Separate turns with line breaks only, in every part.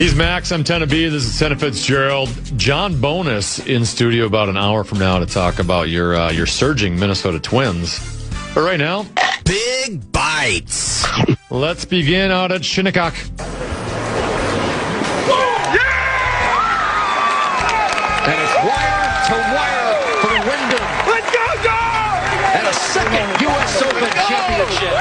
He's Max. I'm Tenna B. This is Tenna Fitzgerald. John Bonus in studio about an hour from now to talk about your surging Minnesota Twins. But right now,
Big Bytes.
Let's begin out at Shinnecock.
And it's wire to wire for Wyndham.
Let's go!
And a second U.S. Open championship.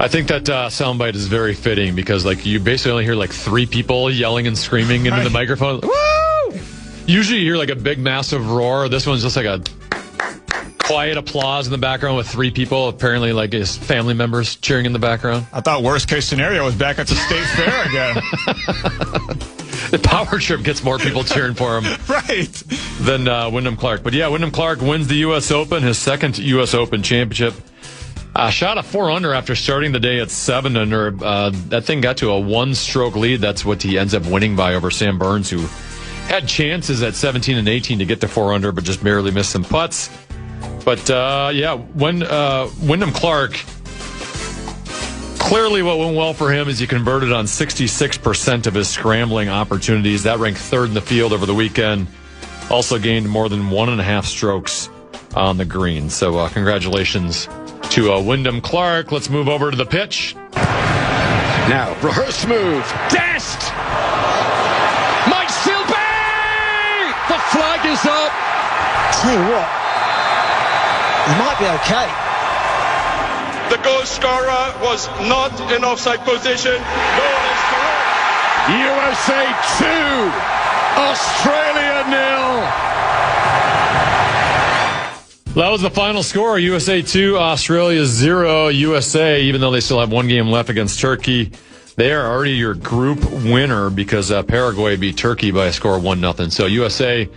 I think that soundbite is very fitting because, you basically only hear three people yelling and screaming into the microphone. Woo! Usually you hear a big, massive roar. This one's just a quiet applause in the background with three people, apparently his family members cheering in the background.
I thought worst case scenario was back at the state fair again.
The power trip gets more people cheering for him
right.
than Wyndham Clark. But yeah, Wyndham Clark wins the U.S. Open, his second U.S. Open championship. Shot a 4-under after starting the day at 7-under. That thing got to a one-stroke lead. That's what he ends up winning by over Sam Burns, who had chances at 17 and 18 to get to 4-under, but just barely missed some putts. But, Wyndham Clark, clearly what went well for him is he converted on 66% of his scrambling opportunities. That ranked third in the field over the weekend. Also gained more than 1.5 strokes on the green. So congratulations to Wyndham Clark. Let's move over to the pitch.
Now, rehearse move. Dashed! Might still be! The flag is up.
Tell you what, he might be okay.
The goal scorer was not in offside position. Goal is correct.
USA 2, Australia 0.
That was the final score. USA 2, Australia 0. USA, even though they still have one game left against Turkey, they are already your group winner because Paraguay beat Turkey by a score of 1-0. So USA,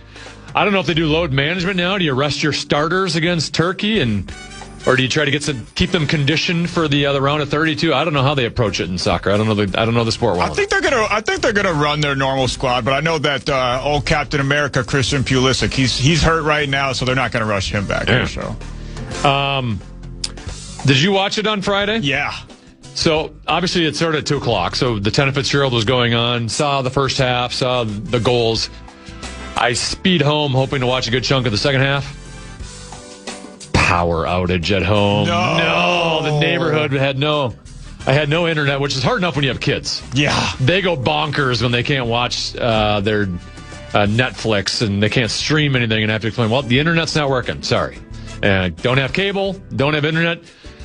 I don't know if they do load management now. Do you rest your starters against Turkey, or do you try to keep them conditioned for the round of 32? I don't know how they approach it in soccer. I don't know the sport well.
I think they're gonna run their normal squad, but I know that old Captain America Christian Pulisic, he's hurt right now, so they're not gonna rush him back here. So,
did you watch it on Friday?
Yeah.
So obviously it started at 2:00. So the Tenna Fitzgerald was going on. Saw the first half. Saw the goals. I speed home, hoping to watch a good chunk of the second half. Power outage at home. No, the neighborhood I had no internet, which is hard enough when you have kids.
Yeah.
They go bonkers when they can't watch their Netflix and they can't stream anything and have to explain, well, the internet's not working. Sorry. Don't have cable, don't have internet.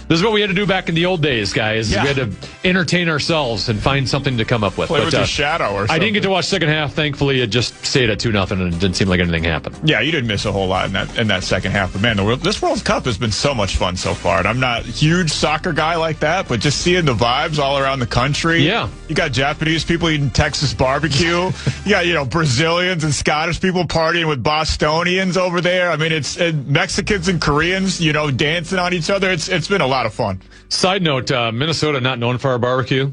This is what we had to do back in the old days, guys. Yeah. We had to entertain ourselves and find something to come up with.
Play with your shadow or something.
I didn't get to watch second half. Thankfully, it just stayed at 2-0, and it didn't seem like anything happened.
Yeah, you didn't miss a whole lot in that second half. But, man, this World Cup has been so much fun so far. And I'm not a huge soccer guy like that, but just seeing the vibes all around the country.
Yeah.
You got Japanese people eating Texas barbecue. You got, Brazilians and Scottish people partying with Bostonians over there. I mean, it's Mexicans and Koreans, dancing on each other. It's been a lot of fun.
Side note, Minnesota not known for our barbecue,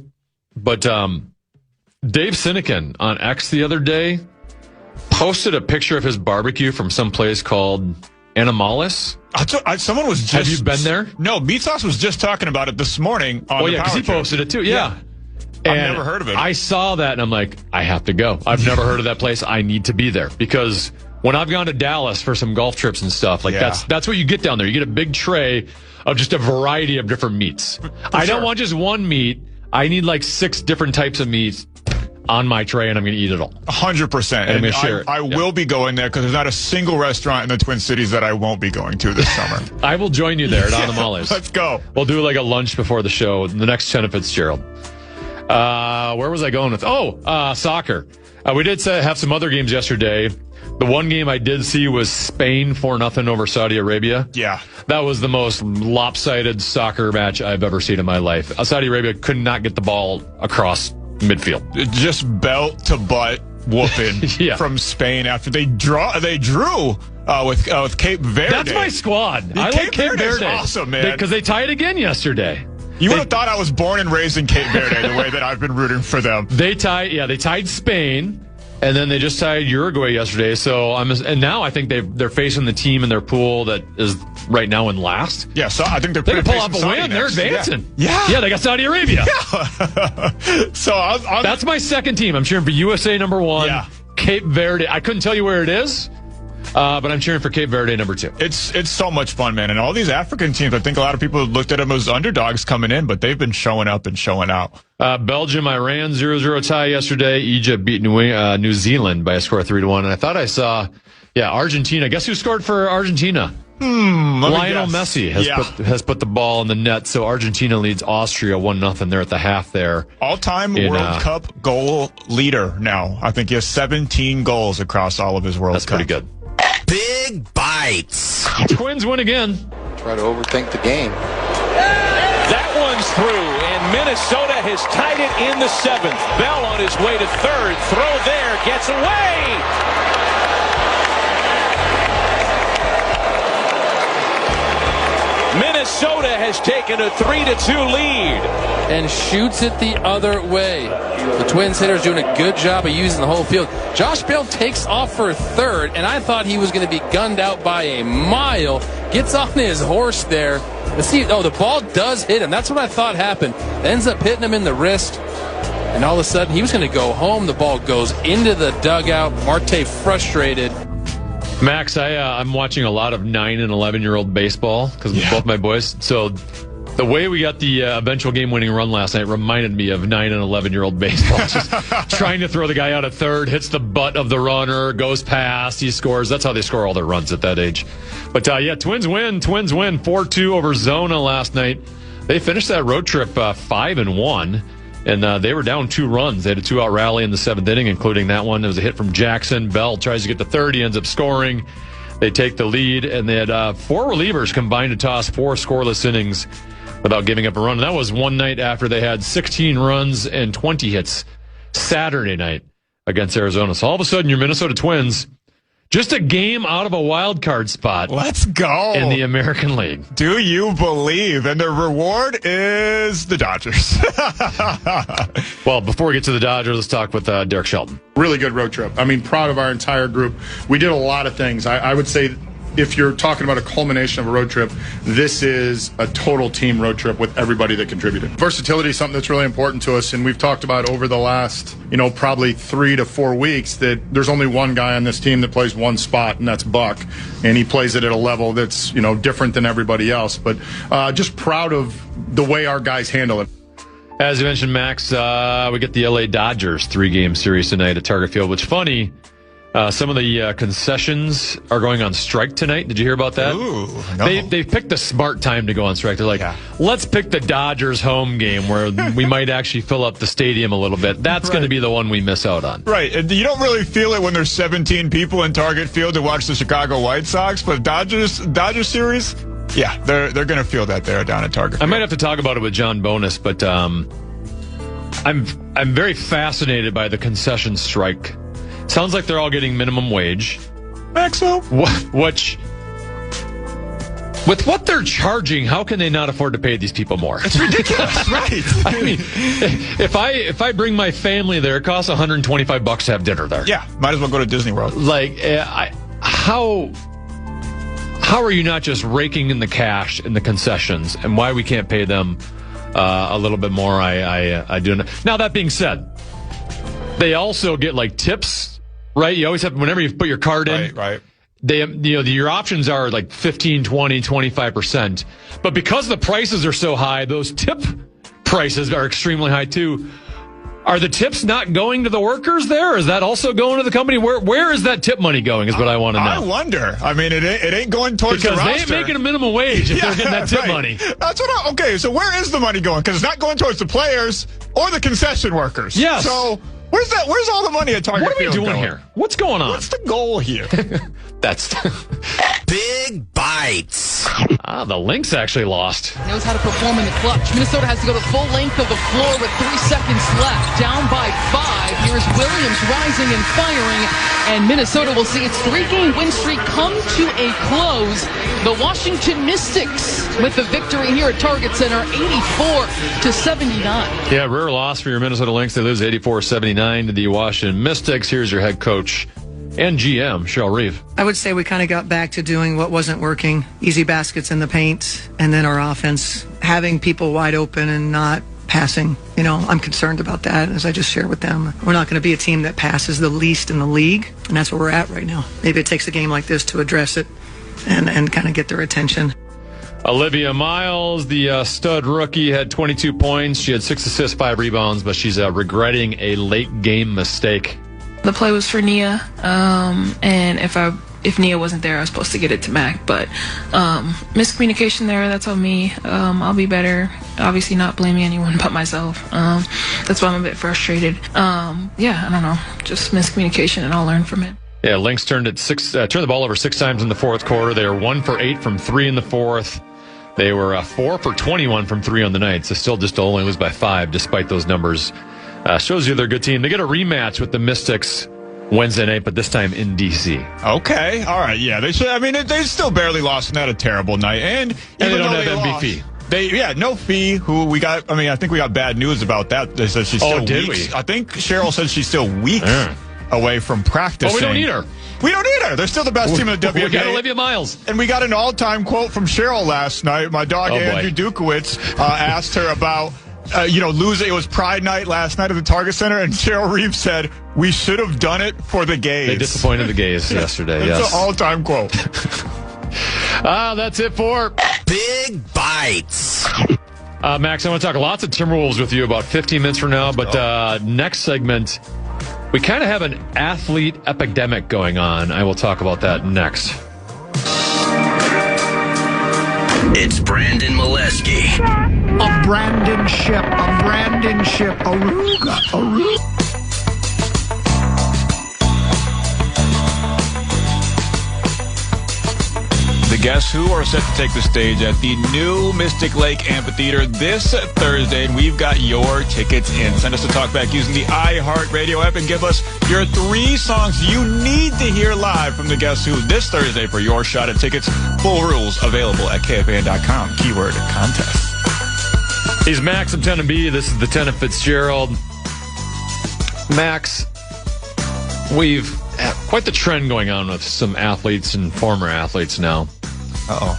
but Dave Sinekin on X the other day posted a picture of his barbecue from some place called Animalis.
Someone was just...
Have you been there?
No, Meat Sauce was just talking about it this morning on the
because he posted it too. Yeah.
I've never heard of it.
I saw that and I'm like, I have to go. I've never heard of that place. I need to be there because when I've gone to Dallas for some golf trips and stuff, that's what you get down there. You get a big tray of just a variety of different meats. I don't want just one meat. I need 6 different types of meat on my tray, and I'm going to eat it all.
100%. And I will be going there because there's not a single restaurant in the Twin Cities that I won't be going to this summer.
I will join you there at Animales.
Let's go.
We'll do a lunch before the show, the next Tenna Fitzgerald. Where was I going with? Soccer. We did have some other games yesterday. The one game I did see was Spain 4-0 over Saudi Arabia.
Yeah.
That was the most lopsided soccer match I've ever seen in my life. Saudi Arabia could not get the ball across midfield.
Just belt to butt whooping from Spain after they drew with Cape Verde.
That's my squad. I like Cape Verde.
Awesome, man.
Because they tied again yesterday.
You would have thought I was born and raised in Cape Verde the way that I've been rooting for them.
They tied Spain. And then they just tied Uruguay yesterday. So and now I think they're facing the team in their pool that is right now in last.
Yeah, so I think
they can pull off a win. They're advancing. Yeah, they got Saudi Arabia.
Yeah. So
that's my second team. I'm cheering for USA number 1.
Yeah.
Cape Verde. I couldn't tell you where it is. But I'm cheering for Cape Verde number 2.
It's so much fun, man. And all these African teams, I think a lot of people looked at them as underdogs coming in, but they've been showing up and showing out.
Belgium, Iran, 0-0 tie yesterday. Egypt beat New Zealand by a score of 3-1. And I thought I saw, Argentina. Guess who scored for Argentina? Lionel Messi has put the ball in the net. So Argentina leads Austria 1-0 there at the half there.
All-time World Cup goal leader now. I think he has 17 goals across all of his World Cup.
That's pretty good.
Big Bytes.
Twins win again.
Try to overthink the game.
That one's through, and Minnesota has tied it in the 7th. Bell on his way to third. Throw there, gets away. Minnesota has taken a 3-2 lead.
And shoots it the other way. The Twins hitter's doing a good job of using the whole field. Josh Bell takes off for third, and I thought he was going to be gunned out by a mile. Gets on his horse there. Let's see. Oh, the ball does hit him. That's what I thought happened. Ends up hitting him in the wrist. And all of a sudden, he was going to go home. The ball goes into the dugout. Marte frustrated.
Max, I'm watching a lot of 9 and 11-year-old baseball because both my boys. So the way we got the eventual game-winning run last night reminded me of 9 and 11-year-old baseball. Just trying to throw the guy out at third, hits the butt of the runner, goes past, he scores. That's how they score all their runs at that age. But Twins win 4-2 over Zona last night. They finished that road trip 5-1. And they were down 2 runs. They had a 2-out rally in the 7th inning, including that one. It was a hit from Jackson. Bell tries to get to third. He ends up scoring. They take the lead, and they had 4 relievers combined to toss 4 scoreless innings without giving up a run. And that was one night after they had 16 runs and 20 hits Saturday night against Arizona. So all of a sudden, your Minnesota Twins, just a game out of a wild card spot.
Let's go.
In the American League.
Do you believe? And the reward is the Dodgers.
Well, before we get to the Dodgers, let's talk with Derek Shelton.
Really good road trip. I mean, proud of our entire group. We did a lot of things. I would say if you're talking about a culmination of a road trip, this is a total team road trip with everybody that contributed. Versatility is something that's really important to us, and we've talked about over the last, probably 3 to 4 weeks that there's only one guy on this team that plays one spot, and that's Buck, and he plays it at a level that's, different than everybody else. But just proud of the way our guys handle it.
As you mentioned, Max, we get the LA Dodgers 3-game series tonight at Target Field, which funny. Some of the concessions are going on strike tonight. Did you hear about that?
Ooh, no.
They've picked a smart time to go on strike. They're like, let's pick the Dodgers home game where we might actually fill up the stadium a little bit. That's going to be the one we miss out on.
Right. And you don't really feel it when there's 17 people in Target Field to watch the Chicago White Sox, but Dodgers series, they're going to feel that there down at Target Field.
I might have to talk about it with John Bonus, but I'm very fascinated by the concession strike. Sounds like they're all getting minimum wage.
Maxwell?
Which, with what they're charging, how can they not afford to pay these people more?
It's ridiculous, right?
I mean, if I bring my family there, it costs $125 to have dinner there.
Yeah, might as well go to Disney World.
Like, how are you not just raking in the cash in the concessions, and why we can't pay them a little bit more? I do not. Now, that being said, they also get like tips. Right, you always have, whenever you put your card in,
right.
They, your options are like 15, 20, 25%. But because the prices are so high, those tip prices are extremely high too. Are the tips not going to the workers there? Is that also going to the company? Where is that tip money going is what I want to know.
I wonder. I mean, it ain't going towards the roster.
Because they ain't making a minimum wage if they're getting that tip money.
That's what okay, so where is the money going? Because it's not going towards the players or the concession workers.
Yes.
So where's all the money at Target Field?
What are we doing here? What's going on?
What's the goal here?
That's
Big Bytes.
The Lynx actually lost.
Knows how to perform in the clutch. Minnesota has to go the full length of the floor with 3 seconds left. Down by 5. Here's Williams rising and firing. And Minnesota will see its 3-game win streak come to a close. The Washington Mystics with the victory here at Target Center, 84-79.
Yeah, rare loss for your Minnesota Lynx. They lose 84-79 to the Washington Mystics. Here's your head coach and GM, Cheryl Reeve.
I would say we kind of got back to doing what wasn't working. Easy baskets in the paint, and then our offense, having people wide open and not passing. You know, I'm concerned about that, as I just shared with them. We're not going to be a team that passes the least in the league, and that's where we're at right now. Maybe it takes a game like this to address it and kind of get their attention.
Olivia Miles, the stud rookie, had 22 points. She had 6 assists, 5 rebounds, but she's regretting a late game mistake.
The play was for Nia, and if Nia wasn't there, I was supposed to get it to Mac. But miscommunication there, that's on me. I'll be better. Obviously not blaming anyone but myself. That's why I'm a bit frustrated. Yeah, I don't know. Just miscommunication, and I'll learn from it.
Yeah, Lynx turned the ball over 6 times in the fourth quarter. They were 1 for 8 from 3 in the fourth. They were 4 for 21 from 3 on the night. So still just only lose by 5 despite those numbers. Shows you they're a good team. They get a rematch with the Mystics Wednesday night, but this time in D.C.
Okay, all right, yeah. They should. I mean, they still barely lost, and had a terrible night. And
they don't have MVP.
No fee. Who we got? I mean, I think we got bad news about that. They said she's still weeks. I think Cheryl said she's still weeks away from practicing.
Oh, we don't need her.
We don't need her. They're still the best team in the WNBA.
We got Olivia Miles.
And we got an all-time quote from Cheryl last night. My dog, Andrew Dukowitz, asked her about, losing. It was Pride Night last night at the Target Center, and Cheryl Reeve said, "We should have done it for the gays."
They disappointed the gays yesterday, yes.
It's an all-time quote.
That's it for
Big Bytes.
Max, I want to talk lots of Timberwolves with you about 15 minutes from now, but next segment, we kind of have an athlete epidemic going on. I will talk about that next.
It's Brandon Molesky.
A Brandon ship, Aruga.
The Guess Who are set to take the stage at the new Mystic Lake Amphitheater this Thursday, and we've got your tickets in. Send us a talkback using the iHeartRadio app and give us your 3 songs you need to hear live from the Guess Who this Thursday for your shot at tickets. Full rules available at KFAN.com. Keyword contest.
He's Max from 10 and B. This is the 10 of Fitzgerald. Max, we've had quite the trend going on with some athletes and former athletes now.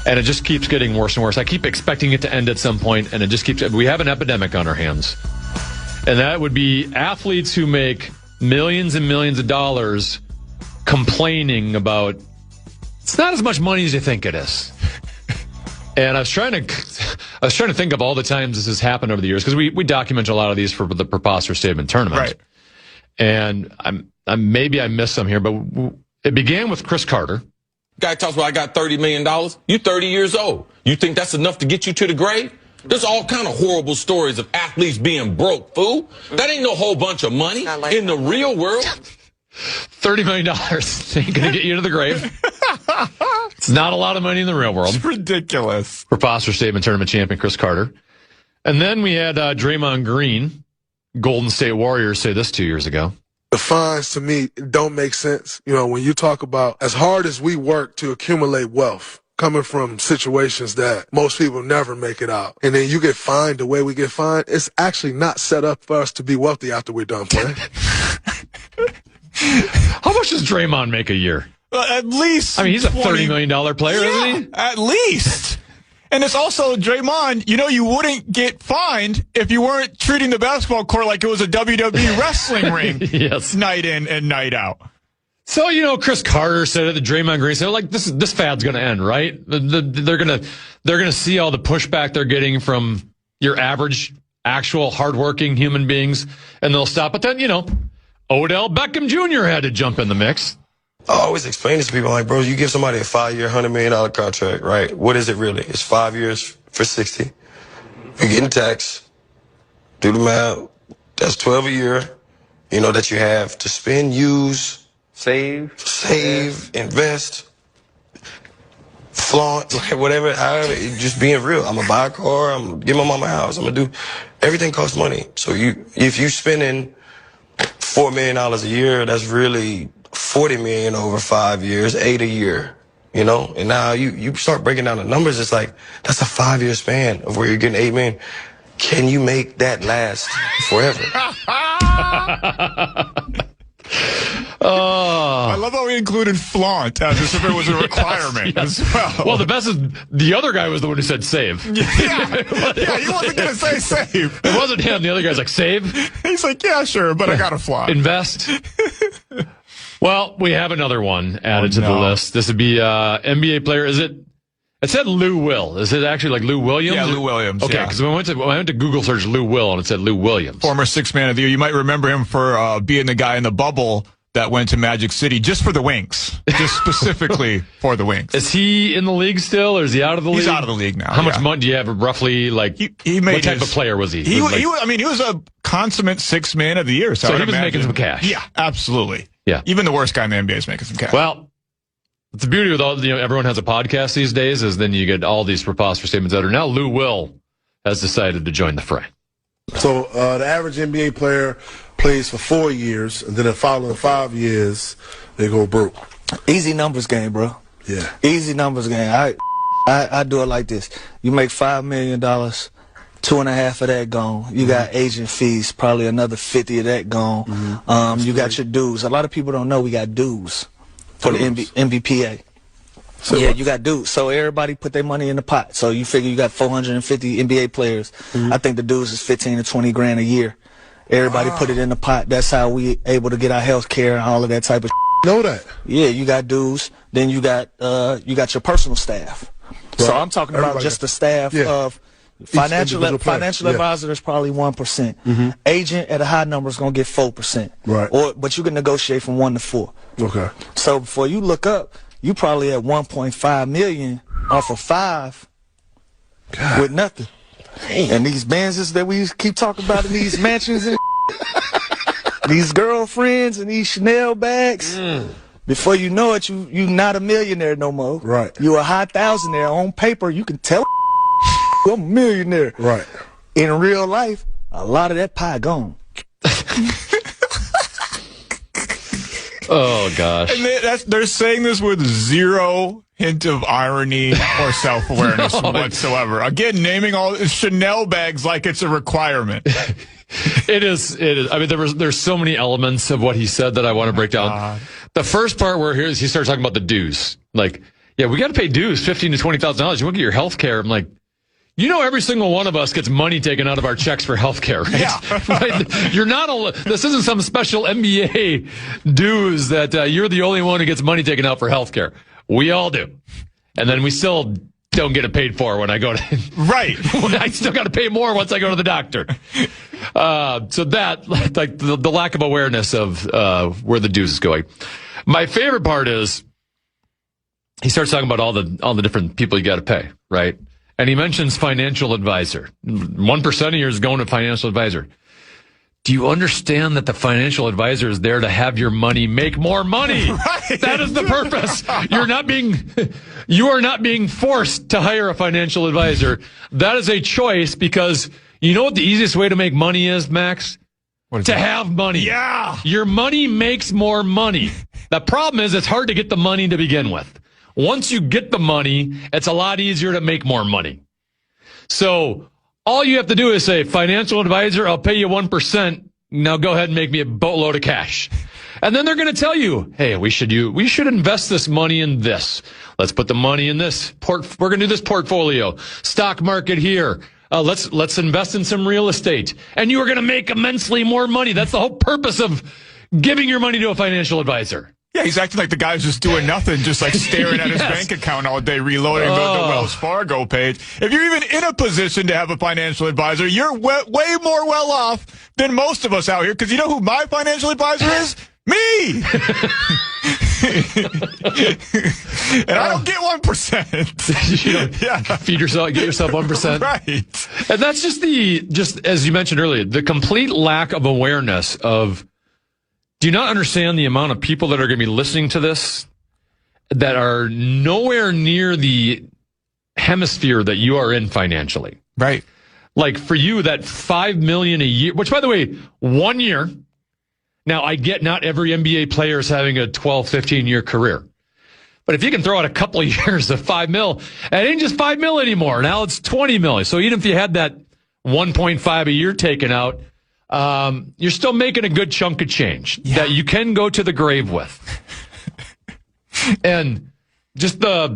And it just keeps getting worse and worse. I keep expecting it to end at some point, and it just keeps. We have an epidemic on our hands. And that would be athletes who make millions and millions of dollars complaining about it's not as much money as you think it is. And I was trying to think of all the times this has happened over the years, because we document a lot of these for the Preposterous Statement tournament.
Right.
And maybe I missed some here, but it began with Chris Carter.
Guy talks about, I got $30 million. You're 30 years old. You think that's enough to get you to the grave? There's all kind of horrible stories of athletes being broke, fool. That ain't no whole bunch of money in the real world.
$30 million ain't going to get you to the grave. It's not a lot of money in the real world.
It's ridiculous.
Preposterous Statement tournament champion Chris Carter. And then we had Draymond Green, Golden State Warriors, say this 2 years ago.
The fines, to me, don't make sense. You know, when you talk about as hard as we work to accumulate wealth, coming from situations that most people never make it out, and then you get fined the way we get fined, it's actually not set up for us to be wealthy after we're done playing.
How much does Draymond make a year?
At least.
I mean, he's a $30 million player, isn't he?
At least. And it's also, Draymond, you wouldn't get fined if you weren't treating the basketball court like it was a WWE wrestling ring.
Yes.
Night in and night out.
So, Chris Carter said it, the Draymond Green said, like, this fad's going to end, right? They're going to see all the pushback they're getting from your average, actual, hardworking human beings, and they'll stop. But then, Odell Beckham Jr. had to jump in the mix.
I always explain this to people, like, bro, you give somebody a 5-year, $100 million contract, right? What is it really? It's 5 years for 60. You're getting taxed. Do the math. That's 12 a year, that you have to spend, use, save, invest. flaunt, like whatever, however, just being real. I'm gonna buy a car, I'm gonna give my mama a house, I'm gonna do, everything costs money. So if you spending $4 million a year, that's really $40 million over 5 years, 8 a year, you know? And now you start breaking down the numbers, it's like, that's a 5-year span of where you're getting $8 million. Can you make that last forever?
I love how we included flaunt as if it was a requirement as well.
Well, the best is the other guy was the one who said save.
Yeah, he wasn't going to say save.
It wasn't him. The other guy's like, save?
He's like, yeah, sure, but I got to flaunt.
Invest. Well, we have another one added to the list. This would be NBA player. It said Lou Will. Is it actually like Lou Williams?
Yeah, Lou Williams.
Okay, because when I went to Google search Lou Will, and it said Lou Williams.
Former Sixth Man of the Year. You might remember him for being the guy in the bubble that went to Magic City just for the Winks. Just specifically for the Winks.
Is he in the league still, or is he out of the league?
He's out of the league now.
How much money do you have roughly, like,
he made
what type of player was he?
He was a consummate Sixth Man of the Year. So
he was making some cash.
Yeah, absolutely.
Yeah.
Even the worst guy in the NBA is making some cash.
Well, the beauty with all, everyone has a podcast these days is then you get all these preposterous statements out. Now Lou Will has decided to join the fray.
So the average NBA player plays for 4 years, and then the following 5 years, they go broke.
Easy numbers game, bro.
Yeah.
Easy numbers game. I do it like this. You make $5 million, 2.5 of that gone. You got agent fees, probably another 50 of that gone. You got your dues. A lot of people don't know we got dues for the NBPA. So yeah, you got dues. So everybody put their money in the pot. So you figure you got 450 NBA players. I think the dues is 15 to 20 grand a year. Everybody put it in the pot. That's how we able to get our health care and all of that type of
Know that.
Yeah, you got dues. Then you got your personal staff. Right. So I'm talking about just the staff of financial advisor is probably 1%. Agent at a high number is gonna get 4%.
Right.
But you can negotiate from 1 to 4.
Okay.
So before you look up, you probably at 1.5 million off of 5 with nothing. Damn. And these Benzes that we keep talking about in these mansions and these girlfriends and these Chanel bags. Before you know it, you not a millionaire no more.
Right.
You a high thousandaire. On paper, you can tell I'm a millionaire.
Right.
In real life, a lot of that pie gone.
Oh, gosh.
And they're saying this with zero hint of irony or self-awareness whatsoever. Again, naming all Chanel bags like it's a requirement.
It is. I mean, there's so many elements of what he said that I want to break down. The first part where he starts talking about the dues. Like, yeah, we got to pay dues, $15,000 to $20,000. You want to get your health care. I'm like, every single one of us gets money taken out of our checks for health care, right? Yeah. Right? You're not this isn't some special NBA dues that you're the only one who gets money taken out for health care. We all do. And then we still don't get it paid for when I go to...
Right.
I still got to pay more once I go to the doctor. So that, like the lack of awareness of where the dues is going. My favorite part is he starts talking about all the different people you got to pay, right? And he mentions financial advisor. 1% of yours is going to financial advisor. Do you understand that the financial advisor is there to have your money make more money? Right. That is the purpose. You are not being forced to hire a financial advisor. That is a choice because you know what the easiest way to make money is, Max? To have money.
Yeah.
Your money makes more money. The problem is it's hard to get the money to begin with. Once you get the money, it's a lot easier to make more money. So all you have to do is say, financial advisor, I'll pay you 1%. Now go ahead and make me a boatload of cash. And then they're going to tell you, hey, we should invest this money in this. Let's put the money in this. We're going to do this portfolio. Stock market here. Let's invest in some real estate. And you are going to make immensely more money. That's the whole purpose of giving your money to a financial advisor.
Yeah, he's acting like the guy's just doing nothing, just like staring at his bank account all day, reloading the Wells Fargo page. If you're even in a position to have a financial advisor, you're way more well off than most of us out here. Because you know who my financial advisor is? Me! And I don't get 1%.
Get yourself 1%.
Right.
And that's just as you mentioned earlier, the complete lack of awareness of, do you not understand the amount of people that are going to be listening to this that are nowhere near the hemisphere that you are in financially.
Right.
Like for you, that $5 million a year, which by the way, 1 year. Now I get not every NBA player is having a 12, 15 year career. But if you can throw out a couple of years of $5 million, it ain't just $5 million anymore. Now it's $20 million. So even if you had that 1.5 a year taken out, you're still making a good chunk of change that you can go to the grave with. And just I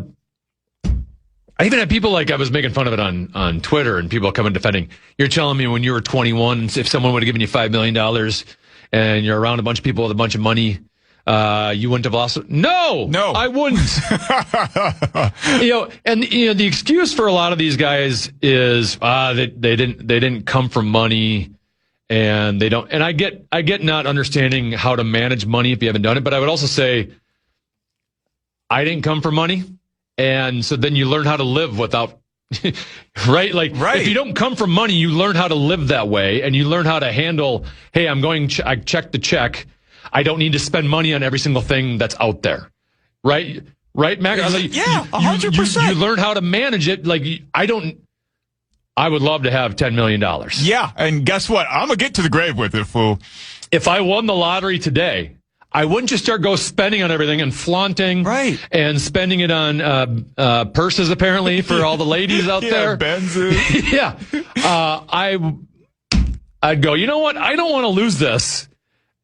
even had people like, I was making fun of it on Twitter, and people coming defending. You're telling me when you were 21, if someone would have given you $5 million and you're around a bunch of people with a bunch of money, you wouldn't have lost it? No, I wouldn't. The excuse for a lot of these guys is they didn't come from money, and they don't. And I get not understanding how to manage money if you haven't done it. But I would also say I didn't come from money, and so then you learn how to live without. Right? If you don't come from money, you learn how to live that way, and you learn how to handle. Hey, I check the check. I don't need to spend money on every single thing that's out there. Right, Mac?
Yeah, 100%.
You learn how to manage it. I would love to have $10 million.
Yeah, and guess what? I'm going to get to the grave with it, fool.
If I won the lottery today, I wouldn't just start spending on everything and flaunting and spending it on purses, apparently, for all the ladies out there.
Benzes.
Yeah. I'd go, you know what? I don't want to lose this.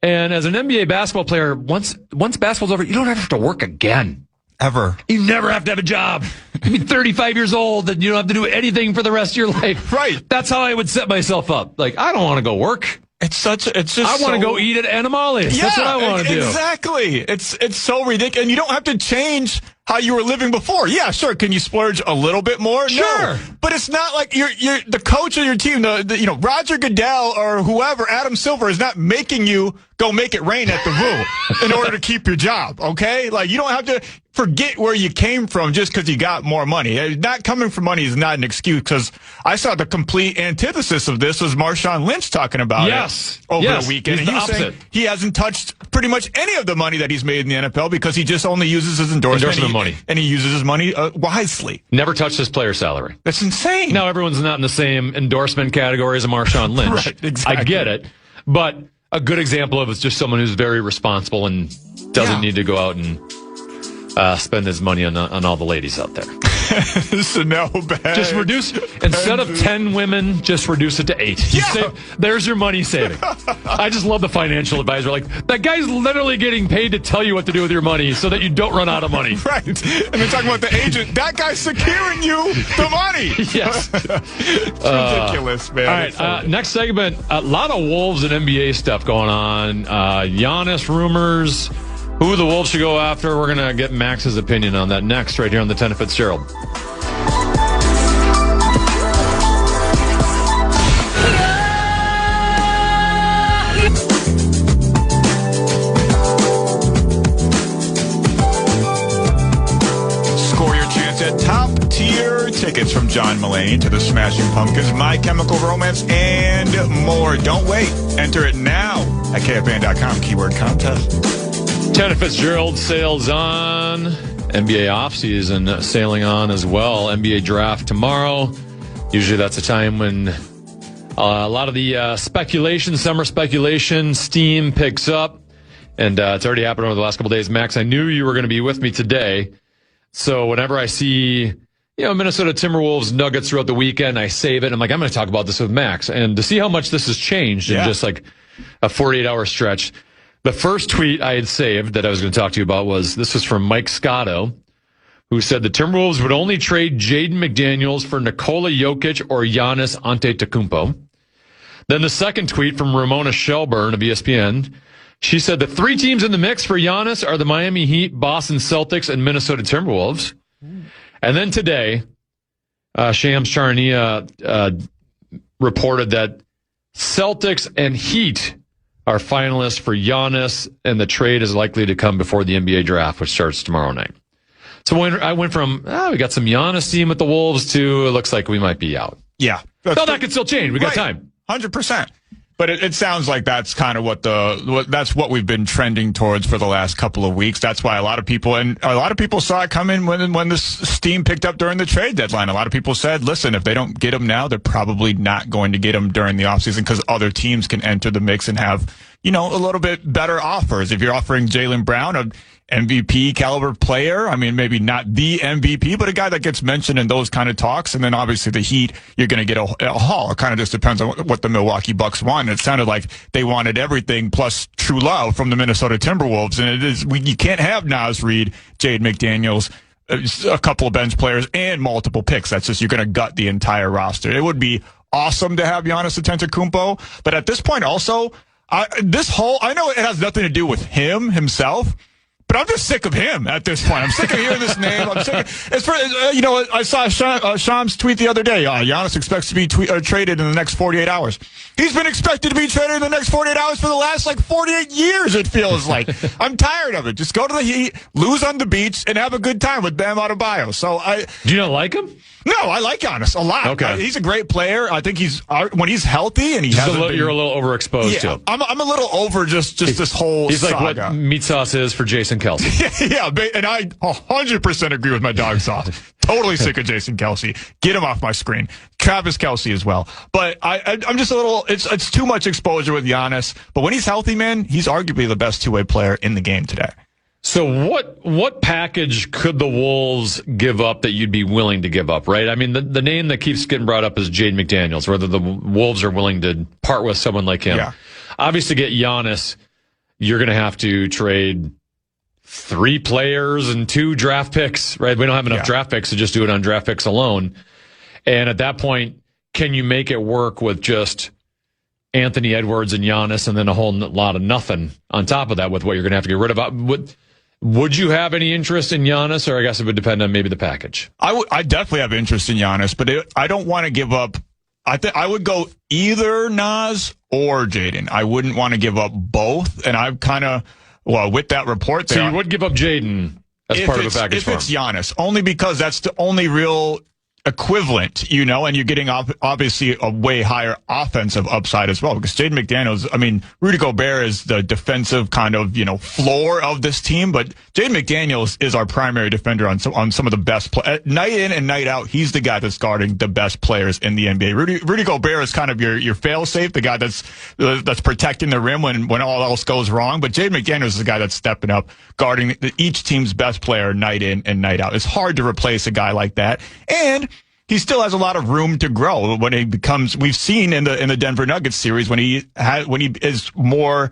And as an NBA basketball player, once basketball's over, you don't have to work again.
Ever.
You never have to have a job. You be 35 years old and you don't have to do anything for the rest of your life.
Right.
That's how I would set myself up. I don't want to go work. I want to go eat at Animales.
Yeah,
that's what I want to do.
Exactly. It's so ridiculous. And you don't have to change how you were living before. Yeah, sure. Can you splurge a little bit more?
Sure.
No. But it's not like you're the coach of your team, Roger Goodell or whoever, Adam Silver, is not making you go make it rain at the Voo in order to keep your job, okay? You don't have to forget where you came from just because you got more money. Not coming from money is not an excuse, because I saw the complete antithesis of this was Marshawn Lynch talking about it over the weekend.
He's
and
the opposite.
saying he hasn't touched pretty much any of the money that he's made in the NFL because he just only uses his endorsement
money.
And he uses his money wisely.
Never touched his player salary.
That's insane.
Now, everyone's not in the same endorsement category as a Marshawn Lynch.
Right, exactly.
I get it. But a good example of it's just someone who's very responsible and doesn't need to go out and spend his money on all the ladies out there.
So no bad.
Just reduce, instead of 10 women, just reduce it to 8. There's your money saving. I just love the financial advisor. That guy's literally getting paid to tell you what to do with your money so that you don't run out of money.
Right. And they're talking about the agent. That guy's securing you the money.
Yes.
It's ridiculous, man.
All right. Next segment, a lot of Wolves and NBA stuff going on. Giannis rumors. Who the Wolves should go after? We're going to get Max's opinion on that next, right here on the 10 of Fitzgerald.
Score your chance at top-tier tickets from John Mulaney to the Smashing Pumpkins, My Chemical Romance, and more. Don't wait. Enter it now at KFAN.com. Keyword contest.
10 of Fitzgerald sails on. NBA offseason sailing on as well. NBA draft tomorrow. Usually that's a time when a lot of the summer speculation, steam picks up. And it's already happened over the last couple days. Max, I knew you were going to be with me today. So whenever I see, Minnesota Timberwolves Nuggets throughout the weekend, I save it. I'm going to talk about this with Max. And to see how much this has changed in just a 48-hour stretch. The first tweet I had saved that I was going to talk to you about was from Mike Scotto, who said the Timberwolves would only trade Jaden McDaniels for Nikola Jokic or Giannis Antetokounmpo. Then the second tweet from Ramona Shelburne of ESPN, she said the 3 teams in the mix for Giannis are the Miami Heat, Boston Celtics, and Minnesota Timberwolves. And then today, Shams Charania reported that Celtics and Heat are finalists for Giannis, and the trade is likely to come before the NBA draft, which starts tomorrow night. So I went from, we got some Giannis team with the Wolves to, it looks like we might be out.
Yeah.
That could still change. We got time.
100%. But it sounds like that's kind of that's what we've been trending towards for the last couple of weeks. That's why a lot of people saw it coming when this steam picked up during the trade deadline. A lot of people said, listen, if they don't get him now, they're probably not going to get him during the offseason because other teams can enter the mix and have, a little bit better offers. If you're offering Jaylen Brown, a MVP caliber player, I mean, maybe not the MVP, but a guy that gets mentioned in those kind of talks. And then obviously the Heat, you're going to get a haul. It kind of just depends on what the Milwaukee Bucks want. And it sounded like they wanted everything plus true love from the Minnesota Timberwolves. And you can't have Naz Reid, Jaden McDaniels, a couple of bench players and multiple picks. That's just, you're going to gut the entire roster. It would be awesome to have Giannis Antetokounmpo, but at this point also, I know it has nothing to do with himself, but I'm just sick of him at this point. I'm sick of hearing this name. I'm sick of, I saw Shams tweet the other day, Giannis expects to be traded in the next 48 hours. He's been expected to be traded in the next 48 hours for the last 48 years, it feels like. I'm tired of it. Just go to the Heat, lose on the beach, and have a good time with Bam Adebayo.
Do you not like him?
No, I like Giannis a lot.
Okay.
He's a great player. I think when he's healthy and
you're a little overexposed to him.
I'm a little over just this whole
He's
saga.
like what meat sauce is for Jason Kelce.
Yeah, and I 100% agree with my dog sauce. Totally sick of Jason Kelce. Get him off my screen. Travis Kelce as well. But I'm just a little, it's too much exposure with Giannis. But when he's healthy, man, he's arguably the best two-way player in the game today.
So what package could the Wolves give up that you'd be willing to give up, right? I mean, the name that keeps getting brought up is Jaden McDaniels, whether the Wolves are willing to part with someone like him.
Yeah.
Obviously, to get Giannis, you're going to have to trade 3 players and 2 draft picks, right? We don't have enough draft picks to just do it on draft picks alone. And at that point, can you make it work with just Anthony Edwards and Giannis and then a whole lot of nothing on top of that with what you're going to have to get rid of? Would you have any interest in Giannis, or I guess it would depend on maybe the package?
I definitely have interest in Giannis, but I don't want to give up. I would go either Naz or Jaden. I wouldn't want to give up both, and I've kind of, with that report there.
So you would give up Jaden as part of the package for him?
If it's Giannis, only because that's the only real equivalent, and you're getting obviously a way higher offensive upside as well, because Jaden McDaniels, I mean, Rudy Gobert is the defensive kind of, floor of this team, but Jaden McDaniels is our primary defender on some of the best night in and night out. He's the guy that's guarding the best players in the NBA. Rudy Gobert is kind of your fail safe, the guy that's protecting the rim when all else goes wrong. But Jaden McDaniels is the guy that's stepping up, guarding each team's best player night in and night out. It's hard to replace a guy like that, and he still has a lot of room to grow when he becomes. We've seen in the Denver Nuggets series when he is more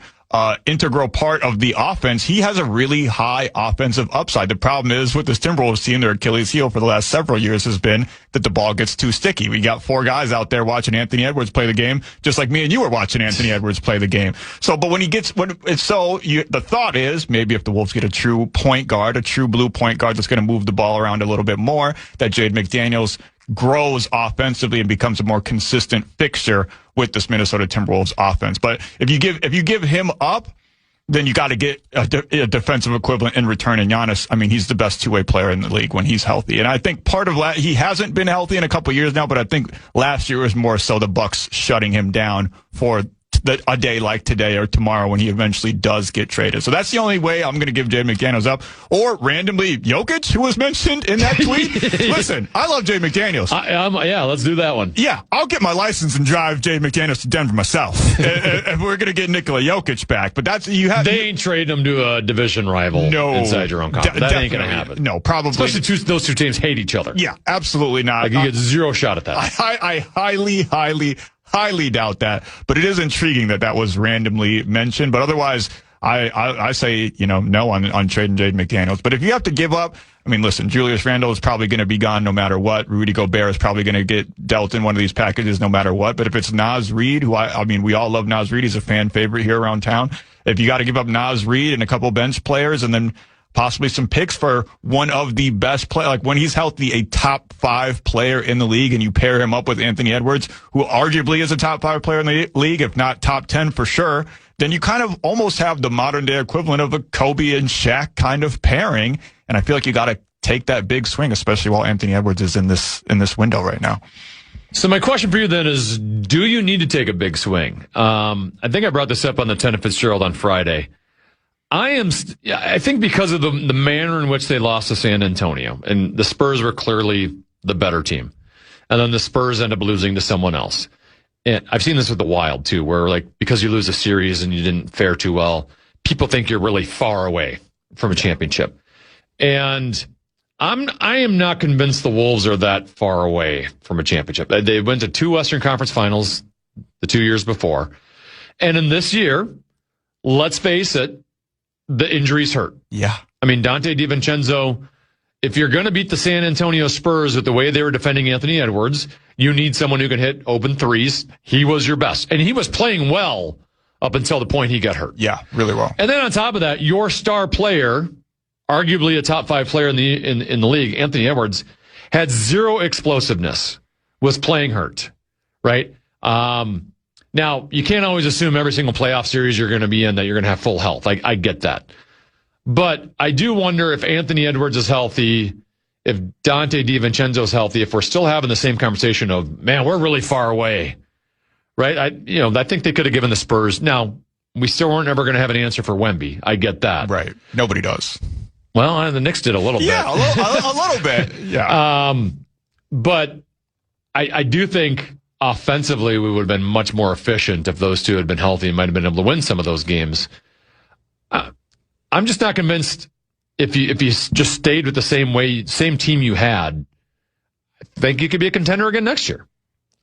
integral part of the offense, he has a really high offensive upside. The problem is with this Timberwolves team, their Achilles heel for the last several years has been that the ball gets too sticky. We got 4 guys out there watching Anthony Edwards play the game, just like me and you were watching Anthony Edwards play the game. The thought is maybe if the Wolves get a true point guard, a true blue point guard that's going to move the ball around a little bit more, that Jaden McDaniels grows offensively and becomes a more consistent fixture with this Minnesota Timberwolves offense. But if you give him up, then you got to get a defensive equivalent in return. And Giannis, I mean, he's the best two-way player in the league when he's healthy. And I think part of he hasn't been healthy in a couple of years now, but I think last year was more so the Bucks shutting him down for a day like today or tomorrow when he eventually does get traded. So that's the only way I'm going to give Jaden McDaniels up. Or randomly Jokic, who was mentioned in that tweet. Listen, I love Jaden McDaniels.
Yeah, let's do that one.
Yeah, I'll get my license and drive Jaden McDaniels to Denver myself if we're going to get Nikola Jokic back. But they
ain't trading him to a division rival inside your own conference. That ain't going to happen.
No, probably.
Especially those two teams hate each other.
Yeah, absolutely not.
Like you get zero shot at that.
I highly doubt that, but it is intriguing that was randomly mentioned. But otherwise, I say, no on trading Jaden McDaniels. But if you have to give up, I mean, listen, Julius Randle is probably going to be gone no matter what. Rudy Gobert is probably going to get dealt in one of these packages no matter what. But if it's Naz Reid, who I mean, we all love Naz Reid. He's a fan favorite here around town. If you got to give up Naz Reid and a couple bench players and then possibly some picks for one of the best players, like when he's healthy, a top 5 player in the league, and you pair him up with Anthony Edwards, who arguably is a top 5 player in the league, if not top 10 for sure, then you kind of almost have the modern day equivalent of a Kobe and Shaq kind of pairing. And I feel like you got to take that big swing, especially while Anthony Edwards is in this window right now.
So my question for you then is, do you need to take a big swing? I think I brought this up on the 10 of Fitzgerald on Friday. I think because of the manner in which they lost to San Antonio, and the Spurs were clearly the better team, and then the Spurs end up losing to someone else. And I've seen this with the Wild too, where like because you lose a series and you didn't fare too well, people think you're really far away from a championship. And I am not convinced the Wolves are that far away from a championship. They went to 2 Western Conference Finals the 2 years before, and in this year, let's face it, the injuries hurt.
Yeah.
I mean, Dante DiVincenzo, if you're going to beat the San Antonio Spurs with the way they were defending Anthony Edwards, you need someone who can hit open threes. He was your best. And he was playing well up until the point he got hurt.
Yeah, really well.
And then on top of that, your star player, arguably a top 5 player in the league, Anthony Edwards, had 0 explosiveness, was playing hurt, right? Now, you can't always assume every single playoff series you're going to be in that you're going to have full health. I get that. But I do wonder if Anthony Edwards is healthy, if Dante DiVincenzo is healthy, if we're still having the same conversation of, man, we're really far away, right? I think they could have given the Spurs. Now, we still weren't ever going to have an answer for Wemby. I get that.
Right. Nobody does.
Well, the Knicks did a little bit.
Yeah, a little bit. Yeah.
But I do think offensively we would have been much more efficient if those two had been healthy and might have been able to win some of those games. I'm just not convinced if you just stayed with the same team you had, I think you could be a contender again next year.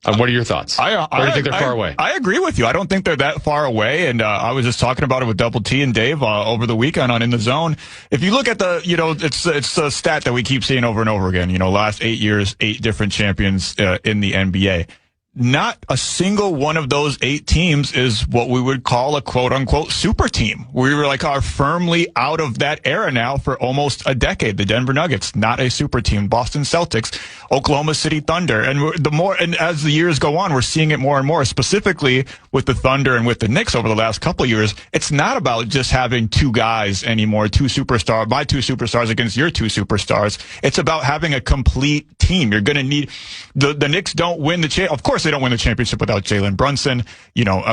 What are your thoughts? Or do you think they're far away?
I agree with you. I don't think they're that far away. And I was just talking about it with Double T and Dave over the weekend on In the Zone. If you look at it's a stat that we keep seeing over and over again. Last 8 years, 8 different champions in the NBA. Not a single one of those 8 teams is what we would call a quote-unquote super team. We are firmly out of that era now for almost a decade. The Denver Nuggets, not a super team. Boston Celtics, Oklahoma City Thunder. And as the years go on, we're seeing it more and more, specifically with the Thunder and with the Knicks over the last couple of years. It's not about just having 2 guys anymore, my 2 superstars against your 2 superstars. It's about having a complete team. You're going to need the Knicks don't win the championship. Of course, they don't win the championship without Jalen Brunson,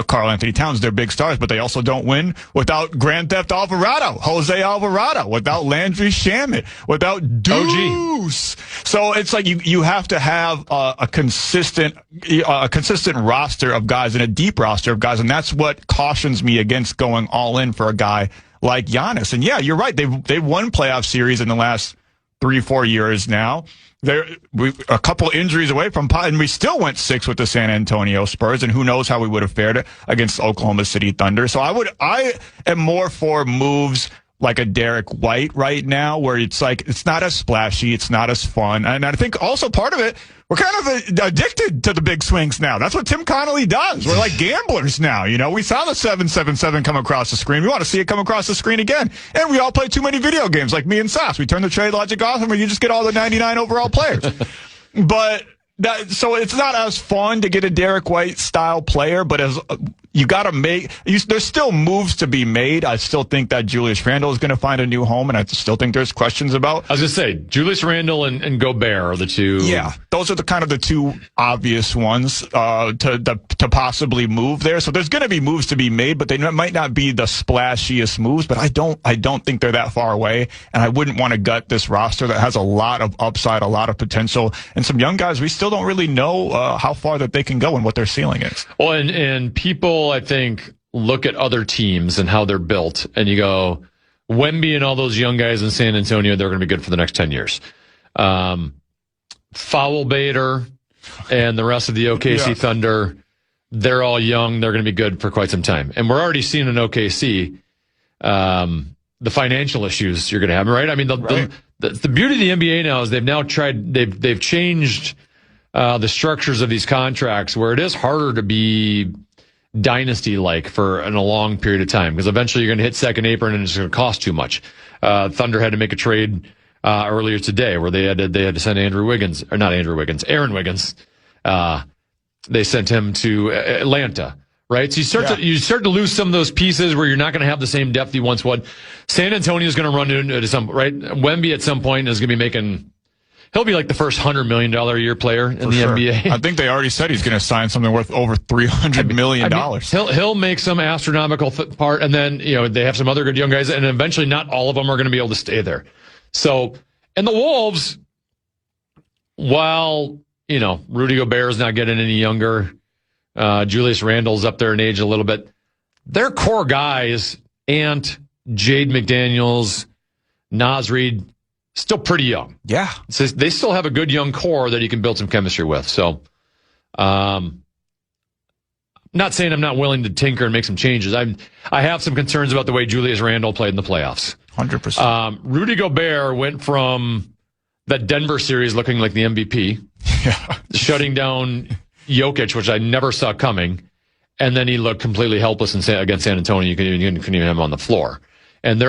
Karl Anthony Towns. They're big stars, but they also don't win without Grand Theft Alvarado, Jose Alvarado, without Landry Shamet, without Deuce. So it's like you have to have a consistent roster of guys and a deep roster of guys, and that's what cautions me against going all in for a guy like Giannis. And yeah, you're right. They've won playoff series in the last 3-4 years now. They're a couple injuries away from, and we still went 6 with the San Antonio Spurs, and who knows how we would have fared against Oklahoma City Thunder. So I am more for moves like a Derek White right now, where it's not as splashy, it's not as fun, and I think also part of it, we're kind of addicted to the big swings now. That's what Tim Connolly does. We're like gamblers now. We saw the 777 come across the screen. We want to see it come across the screen again. And we all play too many video games, like me and Sass. We turn the trade logic off, and you just get all the 99 overall players. But so it's not as fun to get a Derek White style player, but as you got to there's still moves to be made. I still think that Julius Randle is going to find a new home, and I still think there's questions about.
I was going to say, Julius Randle and Gobert are the two.
Yeah, those are the 2 obvious ones to possibly move there. So there's going to be moves to be made, but they might not be the splashiest moves. But I don't think they're that far away, and I wouldn't want to gut this roster that has a lot of upside, a lot of potential, and some young guys we still don't really know how far that they can go and what their ceiling is.
Well, and people, I think, look at other teams and how they're built, and you go, Wemby and all those young guys in San Antonio, they're going to be good for the next 10 years. Foul Baiter and the rest of the OKC Thunder, they're all young. They're going to be good for quite some time. And we're already seeing in OKC the financial issues you're going to have, right? I mean, the beauty of the NBA now is they've changed the structures of these contracts where it is harder to be dynasty-like for in a long period of time, because eventually you're going to hit second apron and it's going to cost too much. Thunder had to make a trade earlier today where they had to send Aaron Wiggins. They sent him to Atlanta, right? So you start to lose some of those pieces where you're not going to have the same depth you once would. San Antonio is going to run into some, right? Wemby at some point is going to be making he'll be like the first $100 million a year player in the NBA.
I think they already said he's going to sign something worth over $300 million.
He'll make some astronomical part, and then they have some other good young guys, and eventually not all of them are going to be able to stay there. So, and the Wolves, while Rudy Gobert is not getting any younger, Julius Randle's up there in age a little bit. Their core guys, Ant, Jade McDaniels, Naz Reid, still pretty young.
Yeah.
So they still have a good young core that you can build some chemistry with. So, not saying I'm not willing to tinker and make some changes. I have some concerns about the way Julius Randle played in the playoffs.
100%.
Rudy Gobert went from that Denver series looking like the MVP, shutting down Jokic, which I never saw coming, and then he looked completely helpless against San Antonio. You couldn't even have him on the floor. And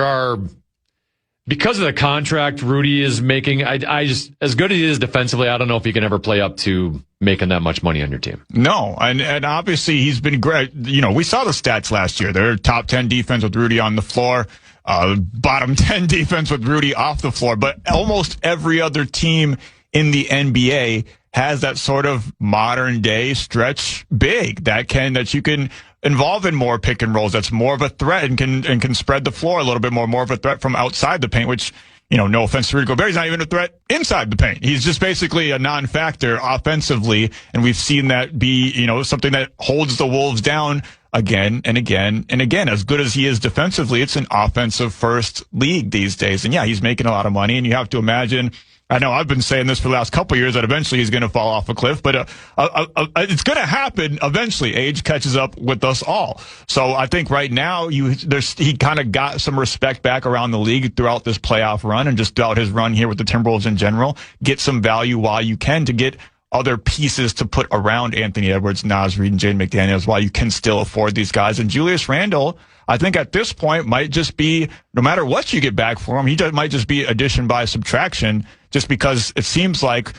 because of the contract Rudy is making, I just, as good as he is defensively, I don't know if he can ever play up to making that much money on your team.
No, and obviously he's been great. We saw the stats last year. They're top 10 defense with Rudy on the floor, bottom 10 defense with Rudy off the floor. But almost every other team in the NBA has that sort of modern day stretch big that you can involve in more pick and rolls. That's more of a threat and can spread the floor a little bit more of a threat from outside the paint, which, no offense to Rudy Gobert, he's not even a threat inside the paint. He's just basically a non-factor offensively, and we've seen that be, something that holds the Wolves down again and again and again. As good as he is defensively, it's an offensive first league these days. And yeah, he's making a lot of money, and you have to imagine, I know I've been saying this for the last couple of years, that eventually he's going to fall off a cliff, but it's going to happen eventually. Age catches up with us all. So I think right now he kind of got some respect back around the league throughout this playoff run and just throughout his run here with the Timberwolves in general. Get some value while you can to get other pieces to put around Anthony Edwards, Naz Reid, and Jade McDaniels while you can still afford these guys. And Julius Randle, I think at this point might just be, no matter what you get back for him, might just be addition by subtraction, just because it seems like,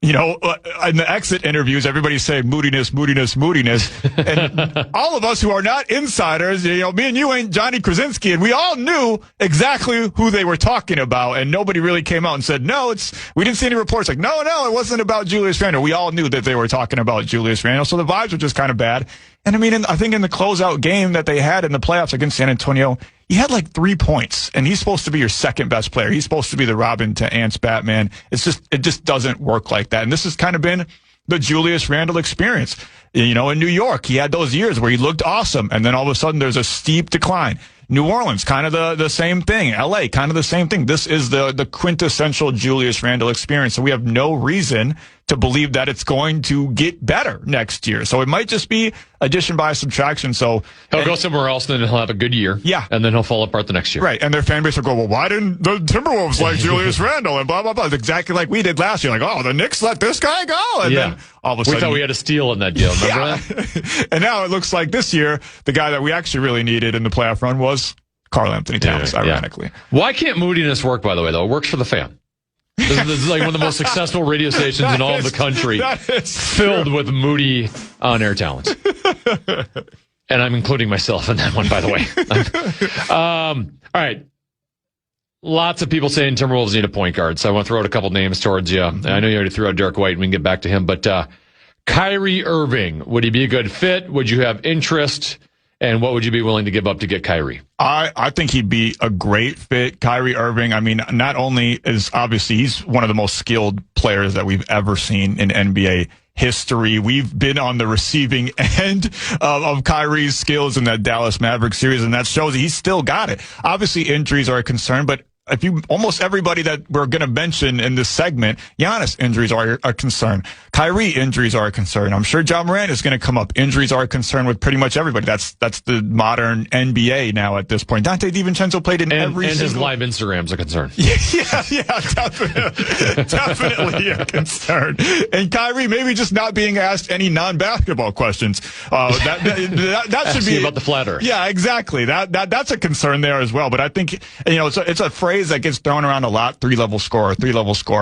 in the exit interviews, everybody's saying moodiness. And all of us who are not insiders, me and you ain't Johnny Krasinski, and we all knew exactly who they were talking about. And nobody really came out and said, no, we didn't see any reports like, no, it wasn't about Julius Randle. We all knew that they were talking about Julius Randle. So the vibes were just kind of bad. And I think in the closeout game that they had in the playoffs against San Antonio, he had like 3 points, and he's supposed to be your second best player. He's supposed to be the Robin to Ant's Batman. It just doesn't work like that. And this has kind of been the Julius Randle experience. In New York, he had those years where he looked awesome, and then all of a sudden there's a steep decline. New Orleans, kind of the same thing. LA, kind of the same thing. This is the quintessential Julius Randle experience. So we have no reason to believe that it's going to get better next year. So it might just be addition by subtraction. So
he'll go somewhere else, then he'll have a good year.
Yeah.
And then he'll fall apart the next year.
Right. And their fan base will go, well, why didn't the Timberwolves like Julius Randle? And blah, blah, blah. It's exactly like we did last year. Like, oh, the Knicks let this guy go. And then all of a sudden.
We thought we had a steal in that deal. Remember that?
And now it looks like this year, the guy that we actually really needed in the playoff run was Karl Anthony Towns, ironically.
Why can't moodiness work, by the way, though? It works for the fan. This is like one of the most successful radio stations in all of the country, filled with moody on-air talents. And I'm including myself in that one, by the way. All right. Lots of people saying Timberwolves need a point guard, so I want to throw out a couple names towards you. Mm-hmm. I know you already threw out Derek White, and we can get back to him, but Kyrie Irving, would he be a good fit? Would you have interest? And what would you be willing to give up to get Kyrie?
I think he'd be a great fit. Kyrie Irving, I mean, not only is obviously he's one of the most skilled players that we've ever seen in NBA history. We've been on the receiving end of Kyrie's skills in that Dallas Mavericks series, and that shows he's still got it. Obviously, injuries are a concern, but almost everybody that we're going to mention in this segment, Giannis injuries are a concern. Kyrie injuries are a concern. I'm sure John Morant is going to come up. Injuries are a concern with pretty much everybody. That's the modern NBA now at this point. Dante DiVincenzo played in every
and
single...
his live Instagram's a concern.
Yeah, definitely a concern. And Kyrie maybe just not being asked any non-basketball questions. That should be
about the flat earth.
Yeah, exactly. That's a concern there as well. But I think it's a phrase that gets thrown around a lot, three-level scorer.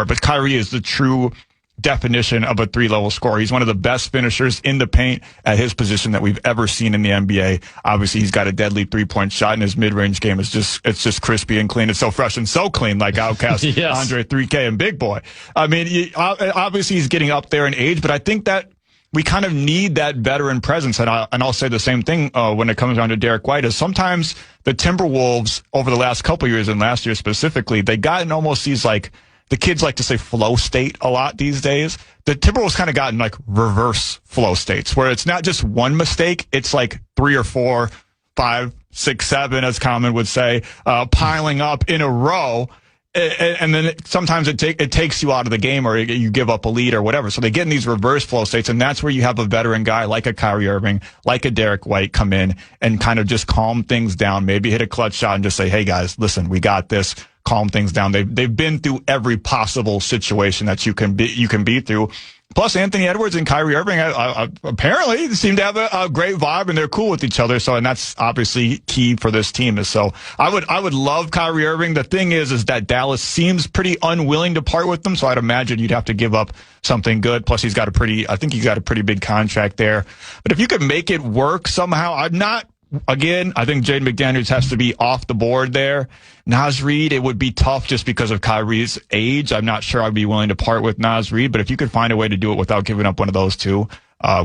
But Kyrie is the true definition of a 3-level scorer. He's one of the best finishers in the paint at his position that we've ever seen in the NBA. Obviously, he's got a deadly 3-point shot, and his mid-range game is just crispy and clean. It's so fresh and so clean, like Outcast, yes. Andre 3K, and Big Boy. I mean, obviously he's getting up there in age, but I think that we kind of need that veteran presence. And I'll say the same thing when it comes down to Derek White, is sometimes the Timberwolves over the last couple of years, and last year specifically, they got in almost these, like, the kids like to say flow state a lot these days. The Timberwolves kind of gotten like reverse flow states where it's not just one mistake. It's like 3 or 4, 5, 6, 7, as Common would say, piling up in a row. And then sometimes it takes you out of the game, or you give up a lead or whatever. So they get in these reverse flow states, and that's where you have a veteran guy like a Kyrie Irving, like a Derek White come in and kind of just calm things down, maybe hit a clutch shot and just say, hey guys, listen, we got this. Calm things down. They've been through every possible situation that you can be through. Plus, Anthony Edwards and Kyrie Irving apparently seem to have a great vibe, and they're cool with each other. So, and that's obviously key for this team. So, I would love Kyrie Irving. The thing is that Dallas seems pretty unwilling to part with them. So, I'd imagine you'd have to give up something good. Plus, I think he's got a pretty big contract there. But if you could make it work somehow, Again, I think Jaden McDaniels has to be off the board there. Naz Reid, it would be tough just because of Kyrie's age. I'm not sure I'd be willing to part with Naz Reid, but if you could find a way to do it without giving up one of those two,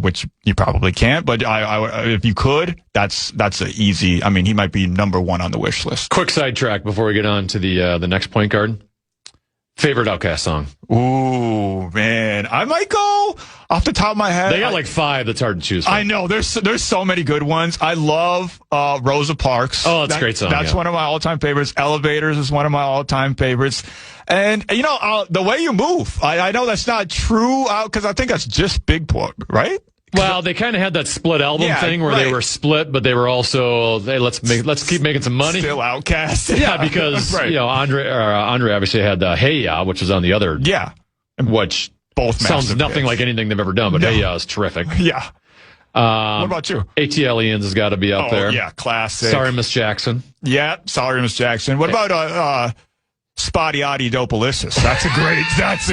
which you probably can't, but if you could, that's an easy. I mean, he might be number 1 on the wish list.
Quick sidetrack before we get on to the next point guard. Favorite Outkast song?
Ooh, man. I might go off the top of my head.
They got like 5 that's hard to choose from.
I know. There's so many good ones. I love Rosa Parks.
Oh, that's a great song.
That's one of my all-time favorites. Elevators is one of my all-time favorites. And, The Way You Move. I know that's not true because I think that's just Big Boy, right?
Well, they kind of had that split album thing where they were split, but they were also, hey, let's keep making some money.
Still Outkast.
Yeah, because Andre obviously had Hey Ya, which was on the other.
Yeah,
which
both
sounds nothing like anything they've ever done, but Hey Ya is terrific.
Yeah. What about you?
ATLians has got to be up there.
Yeah, classic.
Sorry, Miss Jackson.
Yeah, Sorry, Miss Jackson. What about Spotty Oddie Dopalicious? That's a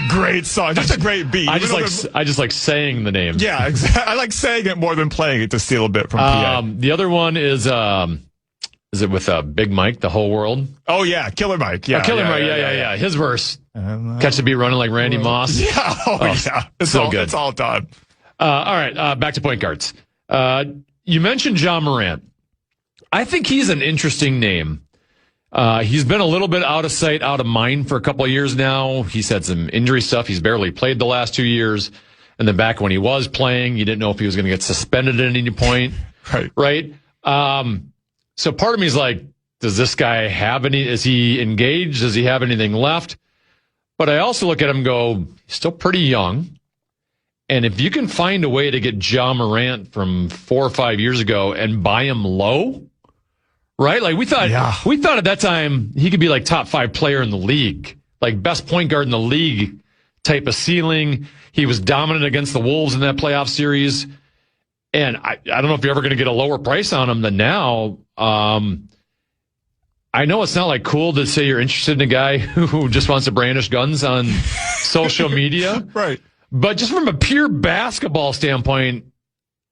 great song. That's a great beat.
I just like saying the name.
Yeah, exactly. I like saying it more than playing it to steal a bit from PA.
The other one is it with Big Mike, The Whole World?
Oh yeah, Killer Mike. Yeah,
Killer Mike. Yeah. His verse. Catch the beat running like Randy Moss.
Yeah. Yeah. It's so good. It's all done.
All right. Back to point guards. You mentioned John Morant. I think he's an interesting name. He's been a little bit out of sight, out of mind for a couple of years now. He's had some injury stuff. He's barely played the last 2 years. And then back when he was playing, you didn't know if he was going to get suspended at any point. Right? So part of me is like, does this guy is he engaged? Does he have anything left? But I also look at him and go, he's still pretty young. And if you can find a way to get John Morant from 4 or 5 years ago and buy him low, right? Like we thought at that time he could be like top 5 player in the league, like best point guard in the league type of ceiling. He was dominant against the Wolves in that playoff series. And I don't know if you're ever going to get a lower price on him than now. I know it's not like cool to say you're interested in a guy who just wants to brandish guns on social media.
Right.
But just from a pure basketball standpoint,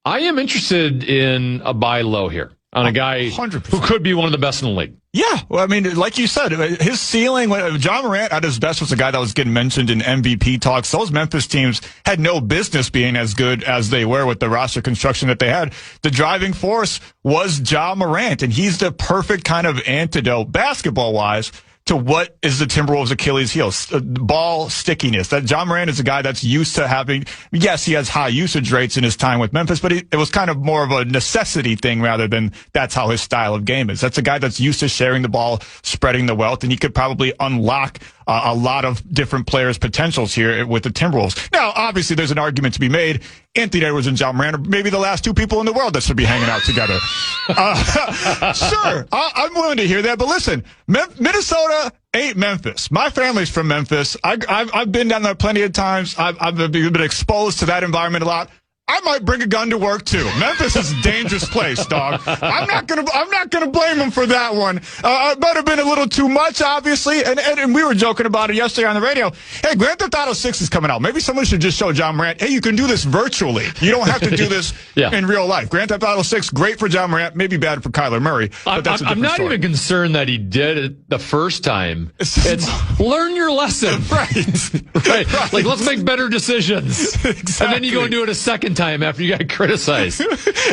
I am interested in a buy low here on a guy 100%. Who could be one of the best in the league.
Yeah. Well, I mean, like you said, his ceiling, John Morant at his best was a guy that was getting mentioned in MVP talks. Those Memphis teams had no business being as good as they were with the roster construction that they had. The driving force was John Morant, and he's the perfect kind of antidote basketball-wise to what is the Timberwolves' Achilles heel, ball stickiness. That John Morant is a guy that's used to having, yes, he has high usage rates in his time with Memphis, but it was kind of more of a necessity thing rather than that's how his style of game is. That's a guy that's used to sharing the ball, spreading the wealth, and he could probably unlock a lot of different players' potentials here with the Timberwolves. Now, obviously, there's an argument to be made. Anthony Edwards and John Morant are maybe the last 2 people in the world that should be hanging out together. Sure, I'm willing to hear that. But listen, Minnesota ain't Memphis. My family's from Memphis. I've been down there plenty of times. I've been exposed to that environment a lot. I might bring a gun to work too. Memphis is a dangerous place, dog. I'm not gonna blame him for that one. It might have been a little too much, obviously. And we were joking about it yesterday on the radio. Hey, Grand Theft Auto 6 is coming out. Maybe someone should just show John Morant, hey, you can do this virtually. You don't have to do this in real life. Grand Theft Auto 6, great for John Morant, maybe bad for Kyler Murray. But that's a different
I'm not
story.
even concerned that he did it the first time. It's learn your lesson. Right. Like, let's make better decisions.
Exactly.
And then you go and do it a second time after you got criticized.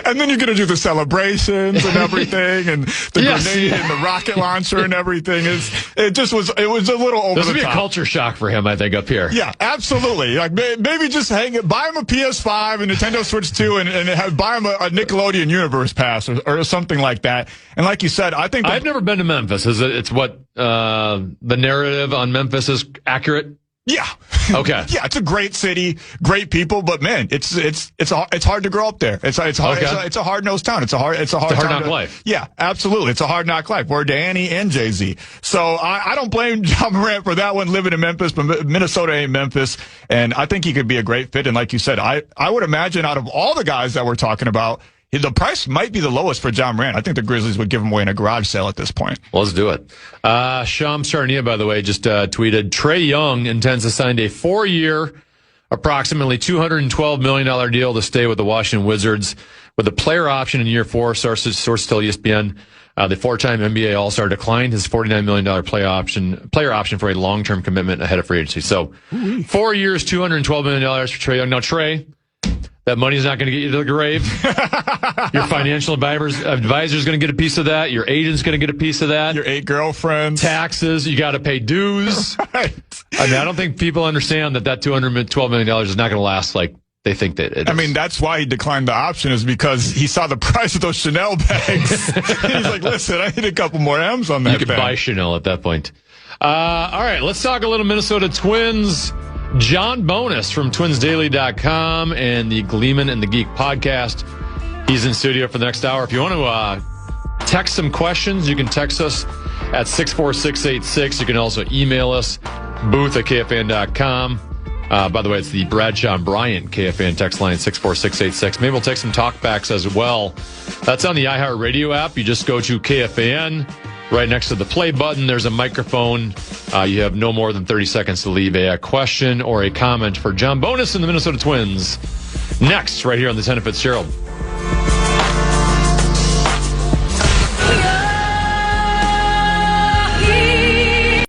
And then you're going to do the celebrations and everything, and the grenade and the rocket launcher and everything. It was a little over the top.
This would be a culture shock for him, I think, up here.
Yeah, absolutely. Like, maybe just buy him a PS5 and Nintendo Switch 2 and buy him a Nickelodeon Universe Pass or something like that. And like you said, I think
I've never been to Memphis. It's what the narrative on Memphis is accurate?
Yeah.
Okay.
Yeah, it's a great city, great people, but man, it's hard to grow up there. It's hard.
Okay.
It's a hard-nosed town. It's a hard
knock life.
Yeah, absolutely. It's a hard knock life. We're Danny and Jay-Z. So I don't blame John Morant for that one, living in Memphis, but Minnesota ain't Memphis, and I think he could be a great fit. And like you said, I would imagine out of all the guys that we're talking about, the price might be the lowest for John Morant. I think the Grizzlies would give him away in a garage sale at this point.
Let's do it. Sham Sarnia, by the way, just tweeted, Trae Young intends to sign a 4-year, approximately $212 million deal to stay with the Washington Wizards with a player option in year 4. Source tell ESPN. The 4-time NBA All-Star declined his $49 million player option for a long-term commitment ahead of free agency. So 4 years, $212 million for Trae Young. Now, Trae, that money's not going to get you to the grave. Your financial advisor's going to get a piece of that. Your agent's going to get a piece of that.
Your 8 girlfriends.
Taxes. You got to pay dues.
Right.
I mean, I don't think people understand that $212 million is not going to last like they think that it is.
I mean, that's why he declined the option, is because he saw the price of those Chanel bags. He's like, listen, I need a couple more M's on that.
You could buy Chanel at that point. All right, let's talk a little Minnesota Twins. John Bonus from TwinsDaily.com and the Gleeman and the Geek podcast. He's in studio for the next hour. If you want to text some questions, you can text us at 64686. You can also email us, booth@KFAN.com. By the way, it's the Bradshaw and Bryant KFAN text line, 64686. Maybe we'll take some talkbacks as well. That's on the iHeartRadio app. You just go to KFAN. Right next to the play button, there's a microphone. You have no more than 30 seconds to leave a question or a comment for John Bonus and the Minnesota Twins. Next, right here on the 10 of Fitzgerald.